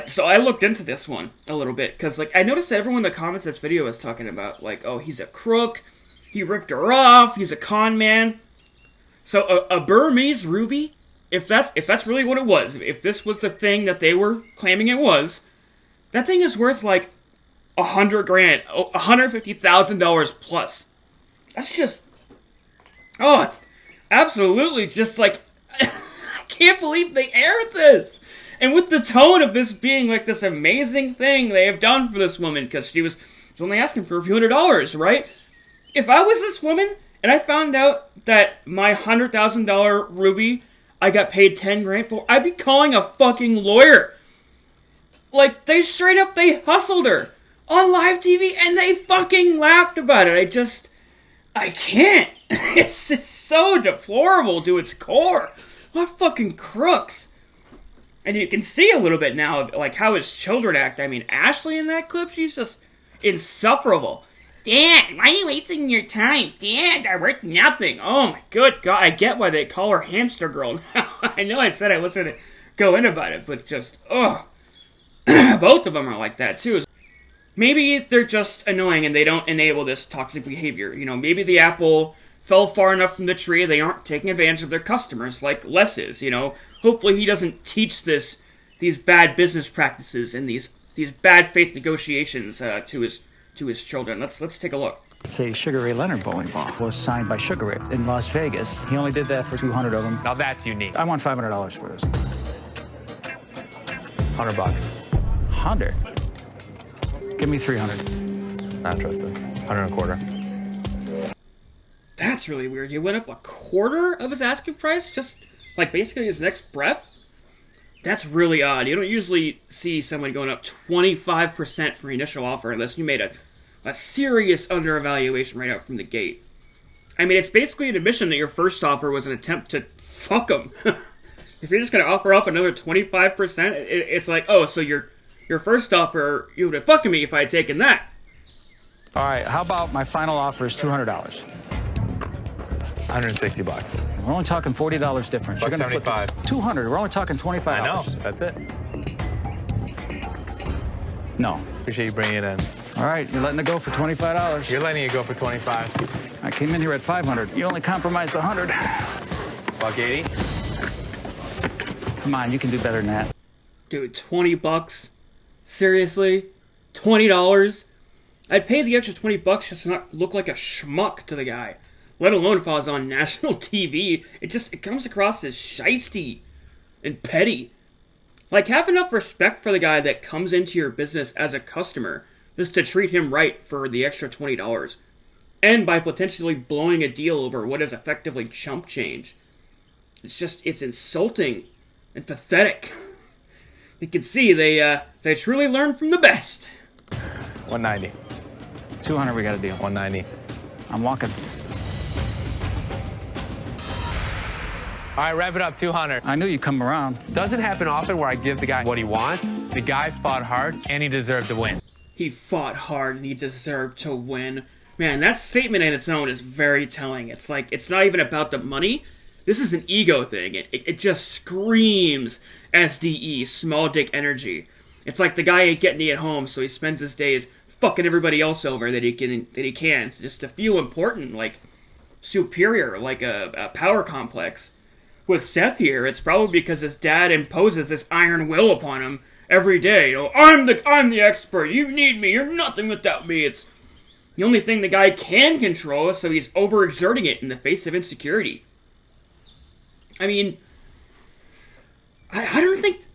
So I looked into this one a little bit. Because like I noticed that everyone in the comments of this video was talking about like, oh, he's a crook. He ripped her off. He's a con man. So a Burmese ruby, if that's really what it was, if this was the thing that they were claiming it was, that thing is worth like $100,000, $150,000 plus. That's just, it's absolutely just like, I can't believe they aired this. And with the tone of this being like this amazing thing they have done for this woman, because she was only asking for a few $100s, right? If I was this woman and I found out that my $100,000 ruby I got paid $10,000 for, I'd be calling a fucking lawyer. Like, they hustled her on live TV and they fucking laughed about it. I can't. It's just so deplorable to its core. What fucking crooks. And you can see a little bit now of like how his children act. I mean, Ashley in that clip, she's just insufferable. Dad, why are you wasting your time? Dad, they're worth nothing. Oh my good God, I get why they call her Hamster Girl now. I know I said I wasn't going to go in about it, but just, both of them are like that too. Maybe they're just annoying and they don't enable this toxic behavior. You know, maybe the apple fell far enough from the tree, they aren't taking advantage of their customers like Les is, you know. Hopefully he doesn't teach these bad business practices and these bad faith negotiations to his children. Let's take a look. It's a Sugar Ray Leonard bowling ball. It was signed by Sugar Ray in Las Vegas. He only did that for 200 of them. Now that's unique. I want $500 for this. $100. 100? Give me 300. Not trusted. 125. That's really weird. You went up a quarter of his asking price? Just, like, basically his next breath? That's really odd. You don't usually see someone going up 25% for initial offer unless you made a serious underevaluation right out from the gate. I mean, it's basically an admission that your first offer was an attempt to fuck him. If you're just going to offer up another 25%, it's like, oh, so your first offer, you would have fucked me if I had taken that. All right, how about my final offer is $200? 160 bucks. We're only talking $40 difference. You're gonna flip $75. it. 200. We're only talking $25. I know. That's it. No. Appreciate you bringing it in. All right, you're letting it go for $25. You're letting it go for 25. I came in here at 500. You only compromised 100. Buck 80. Come on, you can do better than that. Dude, 20 bucks? Seriously? $20? I'd pay the extra 20 bucks just to not look like a schmuck to the guy. Let alone if I was on national TV. It comes across as shiesty and petty. Like, have enough respect for the guy that comes into your business as a customer just to treat him right for the extra $20. And by potentially blowing a deal over what is effectively chump change. It's insulting and pathetic. You can see they truly learn from the best. 190. 200, we got a deal. 190. I'm walking. All right, wrap it up, 200. I knew you'd come around. Doesn't happen often where I give the guy what he wants. The guy fought hard, and he deserved to win. He fought hard, and he deserved to win. Man, that statement in its own is very telling. It's like, it's not even about the money. This is an ego thing. It just screams SDE, small dick energy. It's like the guy ain't getting it at home, so he spends his days fucking everybody else over that he can, just to feel important, like superior, like a power complex. With Seth here, it's probably because his dad imposes this iron will upon him every day. You know, I'm the expert. You need me. You're nothing without me. It's the only thing the guy can control, so he's overexerting it in the face of insecurity. I mean, I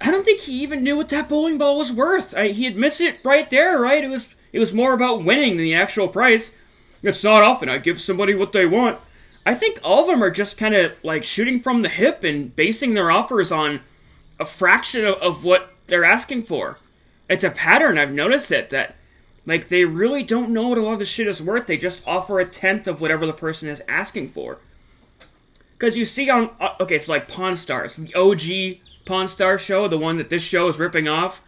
don't think he even knew what that bowling ball was worth. He admits it right there, right? It was more about winning than the actual price. It's not often I give somebody what they want. I think all of them are just kind of like shooting from the hip and basing their offers on a fraction of what they're asking for. It's a pattern. I've noticed it, that like they really don't know what a lot of this shit is worth. They just offer a tenth of whatever the person is asking for. Because you see on, okay, so like Pawn Stars, the OG Pawn Star show, the one that this show is ripping off.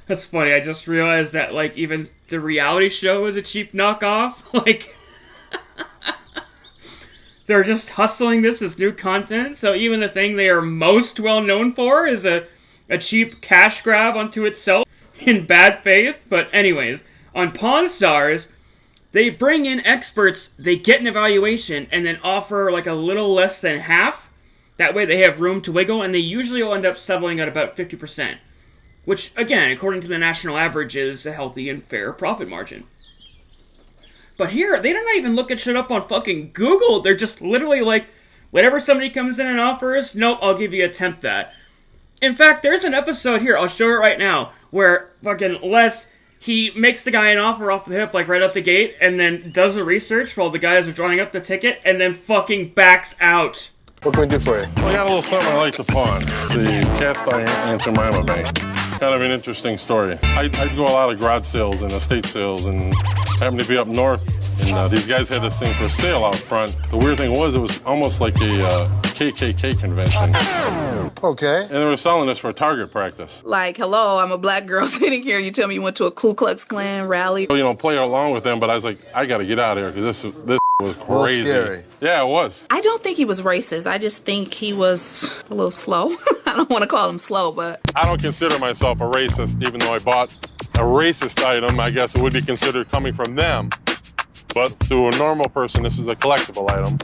That's funny. I just realized that like even the reality show is a cheap knockoff. Like, they're just hustling this as new content. So even the thing they are most well known for is a cheap cash grab unto itself in bad faith. But anyways, on Pawn Stars, they bring in experts, they get an evaluation, and then offer like a little less than half. That way they have room to wiggle, and they usually will end up settling at about 50%. Which, again, according to the national average, is a healthy and fair profit margin. But here, they don't even look at shit up on fucking Google. They're just literally like, whatever somebody comes in and offers, nope, I'll give you a tenth that. In fact, there's an episode here, I'll show it right now, where fucking Les, he makes the guy an offer off the hip, like right out the gate, and then does the research while the guys are drawing up the ticket, and then fucking backs out. What can we do for you? Well, I got a little something I like to pawn. It's the cast iron Aunt Jemima bank. Kind of an interesting story. I go a lot of garage sales and estate sales, and happened to be up north, and these guys had this thing for sale out front. The weird thing was, it was almost like a KKK convention. Okay. And they were selling this for target practice. Like, hello, I'm a black girl sitting here. You tell me you went to a Ku Klux Klan rally. You know, play along with them, but I was like, I got to get out of here because this was crazy. Scary. Yeah, it was. I don't think he was racist. I just think he was a little slow. I don't want to call him slow, but... I don't consider myself a racist, even though I bought a racist item. I guess it would be considered coming from them. But to a normal person, this is a collectible item.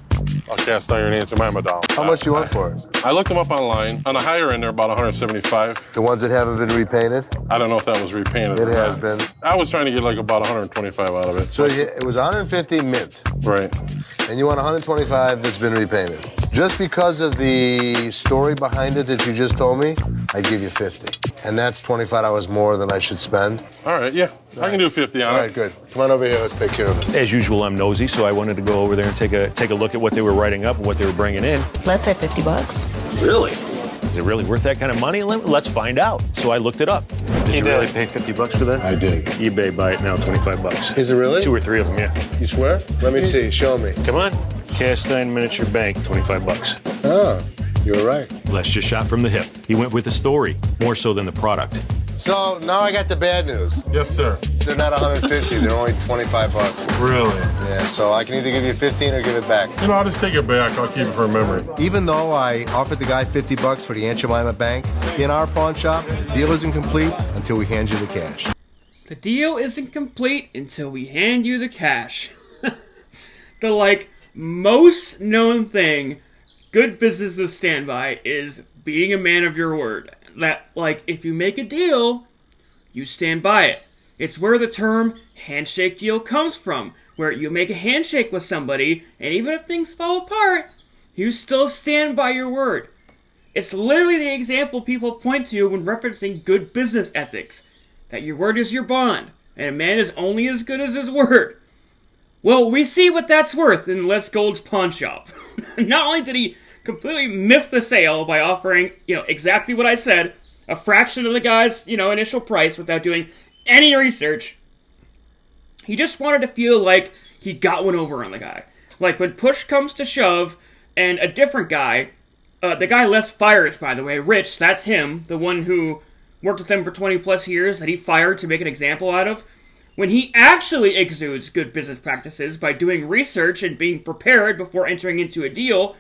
A cast iron Aunt Jemima doll. How much you want for it? I looked them up online. On the higher end, they're about $175. The ones that haven't been repainted? I don't know if that was repainted. It has been. I was trying to get like about $125 out of it. So it was $150 mint. Right. And you want $125 that's been repainted. Just because of the story behind it that you just told me, I'd give you $50. And that's $25 more than I should spend. All right, yeah. I can do 50 on it. All right, good. Come on over here. Let's take care of it. As usual, I'm nosy, so I wanted to go over there and take a look at what they were writing up and what they were bringing in. Let's say $50. Really? Is it really worth that kind of money? Let's find out. So I looked it up. Did you really pay $50 for that? I did. eBay buy it now, $25. Is it really? 2 or 3 of them, yeah. You swear? Let me see. Show me. Come on. Cast iron miniature bank, $25. Oh, you were right. Les just shot from the hip. He went with the story, more so than the product. So now I got the bad news. Yes, sir. They're not 150. They're only 25 bucks. Really? Yeah, so I can either give you 15 or give it back. You know, I'll just take it back. I'll keep it for memory. Even though I offered the guy 50 bucks for the Aunt Jemima bank, in our pawn shop, the deal isn't complete until we hand you the cash. The deal isn't complete until we hand you the cash. The, most known thing good businesses stand by is being a man of your word. That, if you make a deal, you stand by it. It's where the term handshake deal comes from, where you make a handshake with somebody, and even if things fall apart, you still stand by your word. It's literally the example people point to when referencing good business ethics, that your word is your bond, and a man is only as good as his word. Well, we see what that's worth in Les Gold's pawn shop. Not only did he completely miff the sale by offering, exactly what I said, a fraction of the guy's, initial price without doing any research, he just wanted to feel like he got one over on the guy. Like, when push comes to shove, and a different guy, the guy Les fires, by the way, Rich, that's him, the one who worked with him for 20 plus years, that he fired to make an example out of, when he actually exudes good business practices by doing research and being prepared before entering into a deal,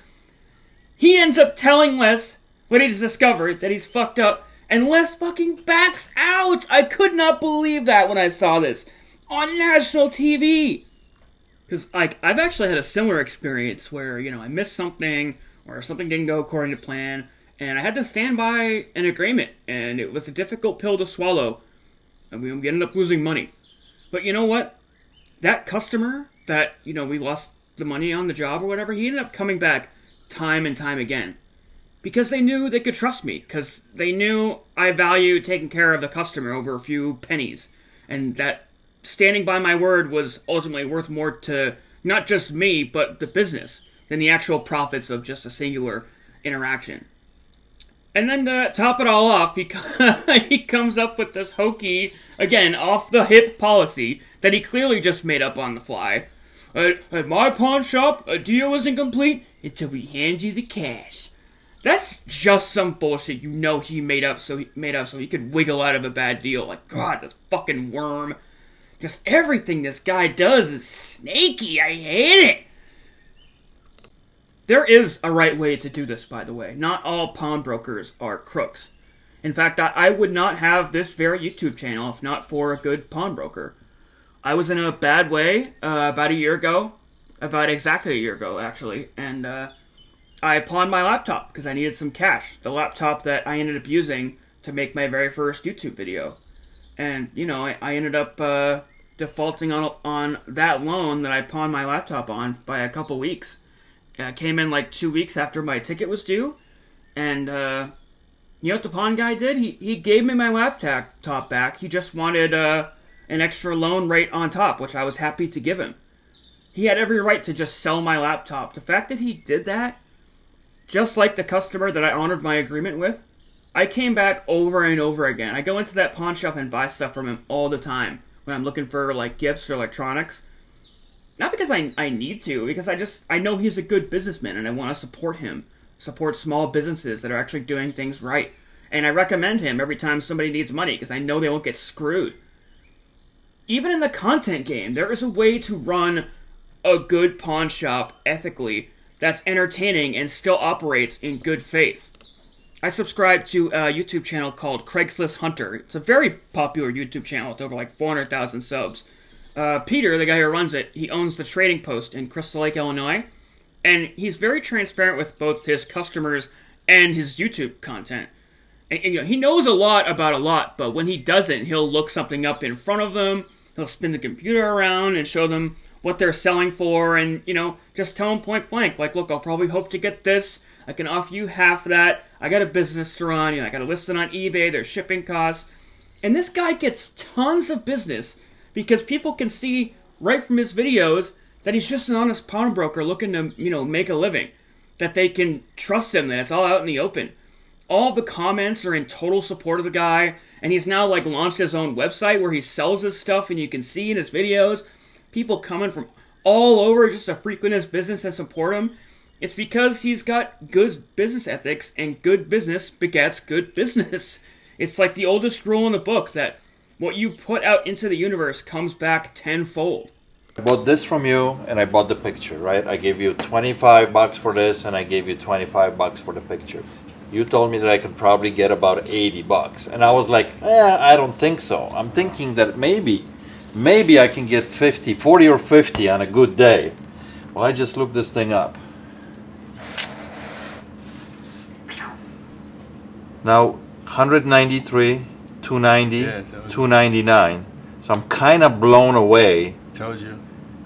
he ends up telling Les what he's discovered, that he's fucked up, and Les fucking backs out! I could not believe that when I saw this on national TV! Because, I've actually had a similar experience where, I missed something, or something didn't go according to plan, and I had to stand by an agreement, and it was a difficult pill to swallow, and we ended up losing money. But you know what? That customer that, we lost the money on the job or whatever, he ended up coming back time and time again. Because they knew they could trust me. Because they knew I value taking care of the customer over a few pennies. And that standing by my word was ultimately worth more to not just me, but the business, than the actual profits of just a singular interaction. And then to top it all off, he comes up with this hokey, again, off-the-hip policy that he clearly just made up on the fly. At my pawn shop, a deal isn't complete until we hand you the cash. That's just some bullshit he made up so he could wiggle out of a bad deal. Like, God, this fucking worm. Just everything this guy does is snaky. I hate it. There is a right way to do this, by the way. Not all pawnbrokers are crooks. In fact, I would not have this very YouTube channel if not for a good pawnbroker. I was in a bad way about exactly a year ago, actually, and I pawned my laptop because I needed some cash. The laptop that I ended up using to make my very first YouTube video. And, I ended up defaulting on that loan that I pawned my laptop on by a couple weeks. Came in 2 weeks after my ticket was due, and you know what the pawn guy did? He gave me my laptop back. He just wanted an extra loan rate on top, which I was happy to give him. He had every right to just sell my laptop. The fact that he did that, just like the customer that I honored my agreement with, I came back over and over again. I go into that pawn shop and buy stuff from him all the time when I'm looking for gifts or electronics. Not because I need to, because I know he's a good businessman and I want to support him. Support small businesses that are actually doing things right. And I recommend him every time somebody needs money because I know they won't get screwed. Even in the content game, there is a way to run a good pawn shop ethically that's entertaining and still operates in good faith. I subscribe to a YouTube channel called Craigslist Hunter. It's a very popular YouTube channel with over 400,000 subs. Peter, the guy who runs it, he owns the Trading Post in Crystal Lake, Illinois, and he's very transparent with both his customers and his YouTube content. And he knows a lot about a lot, but when he doesn't, he'll look something up in front of them, he'll spin the computer around and show them what they're selling for, and, just tell them point blank, look, I'll probably hope to get this, I can offer you half that, I got a business to run, I got to list it on eBay, there's shipping costs, and this guy gets tons of business because people can see right from his videos that he's just an honest pawnbroker looking to, make a living, that they can trust him, that it's all out in the open. All of the comments are in total support of the guy, and he's now launched his own website where he sells his stuff, and you can see in his videos people coming from all over just to frequent his business and support him. It's because he's got good business ethics, and good business begets good business. It's like the oldest rule in the book that what you put out into the universe comes back tenfold. I bought this from you and I bought the picture, right? I gave you 25 bucks for this and I gave you 25 bucks for the picture. You told me that I could probably get about 80 bucks. And I was like, I don't think so. I'm thinking that maybe I can get 50, 40 or 50 on a good day. Well, I just looked this thing up. Now, 193, 290, 299. So I'm kind of blown away. Told you.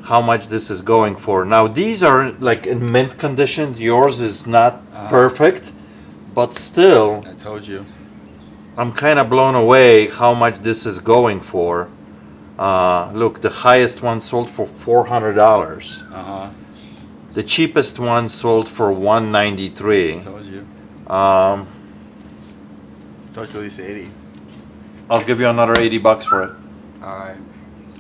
How much this is going for. Now, these are like in mint condition. Yours is not perfect, but still. I told you. I'm kind of blown away how much this is going for. Look, the highest one sold for $400. The cheapest one sold for $193. Told you. Told you at least 80. I'll give you another 80 bucks for it. All right.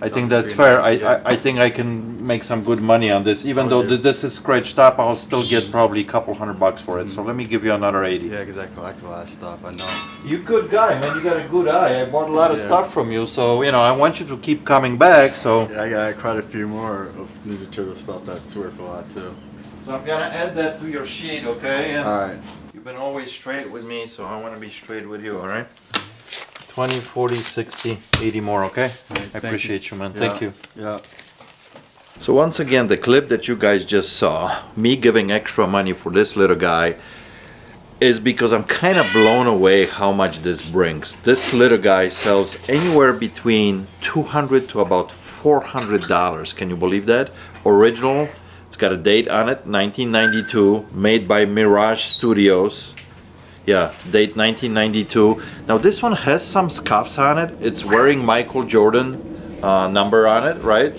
I think that's fair. I think I can make some good money on this. Even though this is scratched up, I'll still get probably a couple $100 for it. So let me give you another 80. Yeah, because I collect a lot of stuff. I know. You good guy, man. You got a good eye. I bought a lot of stuff from you, so I want you to keep coming back. So yeah, I got quite a few more of Ninja Turtle stuff that's worth a lot too. So I'm gonna add that to your sheet, okay? And all right. You've been always straight with me, so I want to be straight with you. All right. 20, 40, 60, 80 more, okay? Right, I appreciate you, man. Yeah, Thank you. Yeah. So once again, the clip that you guys just saw, me giving extra money for this little guy, is because I'm kind of blown away how much this brings. This little guy sells anywhere between $200 to about $400. Can you believe that? Original. It's got a date on it, 1992, made by Mirage Studios. Yeah, date 1992. Now this one has some scuffs on it. It's wearing Michael Jordan number on it, right?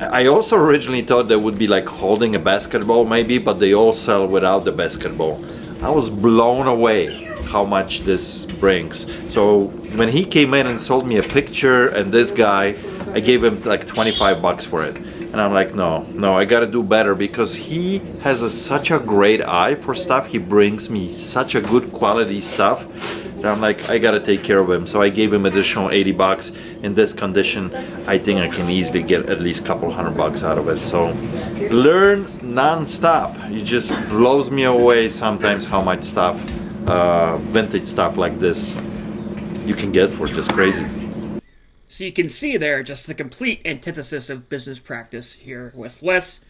I also originally thought they would be like holding a basketball maybe, but they all sell without the basketball. I was blown away how much this brings. So when he came in and sold me a picture and this guy, I gave him like 25 bucks for it. And I'm like, no, I gotta do better, because he has such a great eye for stuff. He brings me such a good quality stuff that I'm like, I gotta take care of him. So I gave him additional 80 bucks. In this condition, I think I can easily get at least a couple $100 out of it. So learn non-stop. It just blows me away sometimes how much stuff, vintage stuff like this, you can get for just crazy. So you can see there just the complete antithesis of business practice here. With Les,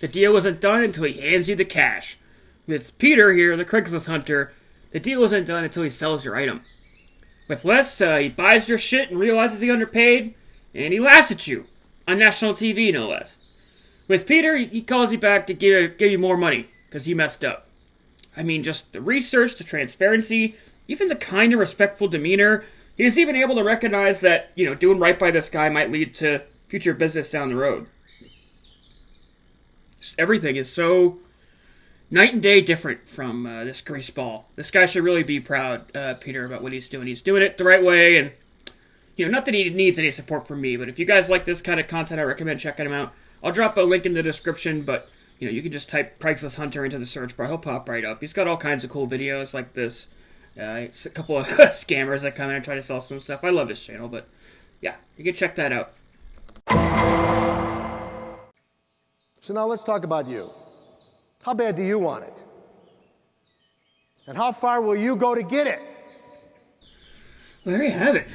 the deal isn't done until he hands you the cash. With Peter here, the Craigslist Hunter, the deal isn't done until he sells your item. With Les, he buys your shit and realizes he underpaid, and he laughs at you. On national TV, no less. With Peter, he calls you back to give you more money, because he messed up. I mean, just the research, the transparency, even the kind and respectful demeanor. He is even able to recognize that, doing right by this guy might lead to future business down the road. Everything is so night and day different from this greaseball. This guy should really be proud, Peter, about what he's doing. He's doing it the right way, and, not that he needs any support from me, but if you guys like this kind of content, I recommend checking him out. I'll drop a link in the description, but, you can just type Craigslist Hunter into the search bar. He'll pop right up. He's got all kinds of cool videos like this. It's a couple of scammers that come in and try to sell some stuff. I love this channel, but yeah, you can check that out. So now let's talk about you. How bad do you want it? And how far will you go to get it? Well, there you have it.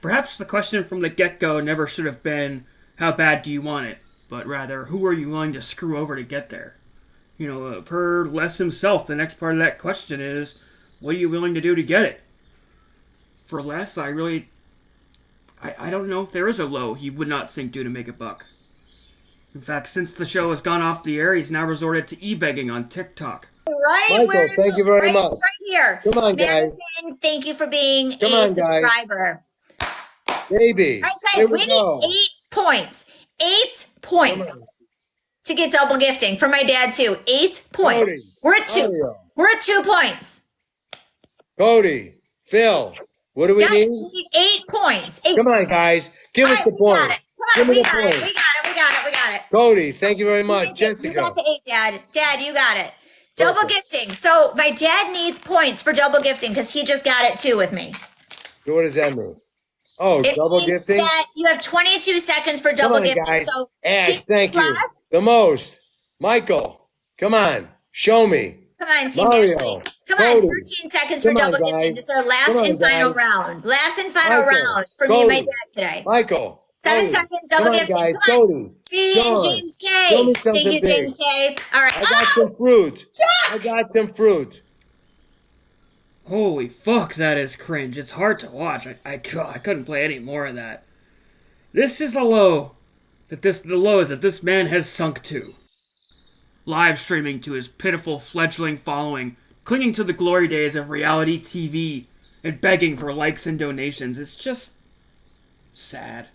Perhaps the question from the get-go never should have been, how bad do you want it? But rather, who are you willing to screw over to get there? Per Les himself, the next part of that question is, what are you willing to do to get it? For Les, I don't know if there is a low he would not sink to make a buck. In fact, since the show has gone off the air, he's now resorted to e-begging on TikTok. Right, Michael, thank you very much. Right here. Come on, guys. Madison, thank you for being Come a on, subscriber. Baby. All right, guys, we need 8 points. 8 points to get double gifting for my dad, too. 8 points. Cody, We're at 2. We're at 2 points. Cody, Phil, what do we Guys, need? we need 8 points. 8. Come on, guys. Give us the point. Come on, Give me we the got point. it. We got it. Cody, thank you very much. You Jessica. got the 8, Dad. Dad, you got it. Double gifting. So my dad needs points for double gifting because he just got it too with me. So what does that mean? Oh, It double means gifting? that you have 22 seconds for Come double on, gifting. guys. So Ash, thank you. Plus, The most. Michael, come on. Show me. come on, Team Mario, Dashley. Come on, Cody. 13 seconds Come for on, double guys. gifting. This is our last Come on, and final guys. round. Last and final Michael, round for me and my Cody. dad today. Michael. 7 Cody. seconds, double Come on, gifting. guys. Come on. Cody. Speedy and Sean, James show K. me Thank something you, big. James K. All right. I got some fruit. I got some fruit. Holy fuck, that is cringe. It's hard to watch. I couldn't play any more of that. This is the lows that this man has sunk to. Live streaming to his pitiful fledgling following, clinging to the glory days of reality TV, and begging for likes and donations. It's just sad.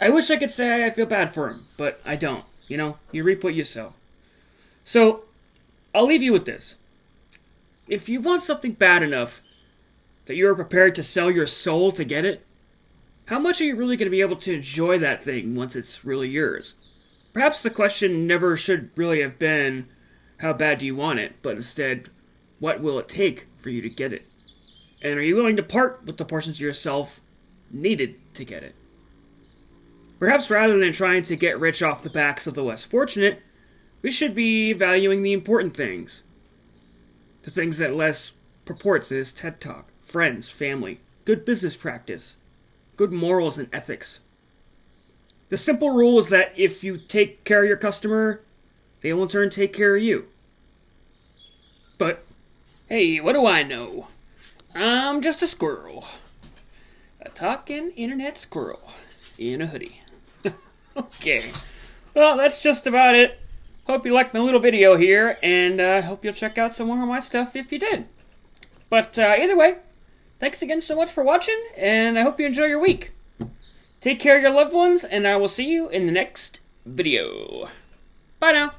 I wish I could say I feel bad for him, but I don't. You know, you reap what you sow. So, I'll leave you with this. If you want something bad enough that you are prepared to sell your soul to get it, how much are you really going to be able to enjoy that thing once it's really yours? Perhaps the question never should really have been, how bad do you want it, but instead, what will it take for you to get it? And are you willing to part with the portions of yourself needed to get it? Perhaps rather than trying to get rich off the backs of the less fortunate, we should be valuing the important things. The things that Les purports in his TED Talk: friends, family, good business practice, good morals and ethics. The simple rule is that if you take care of your customer, they will in turn take care of you. But, hey, what do I know? I'm just a squirrel. A talking internet squirrel in a hoodie. Okay. Well, that's just about it. Hope you liked my little video here, and I hope you'll check out some more of my stuff if you did. But either way, thanks again so much for watching, and I hope you enjoy your week. Take care of your loved ones, and I will see you in the next video. Bye now.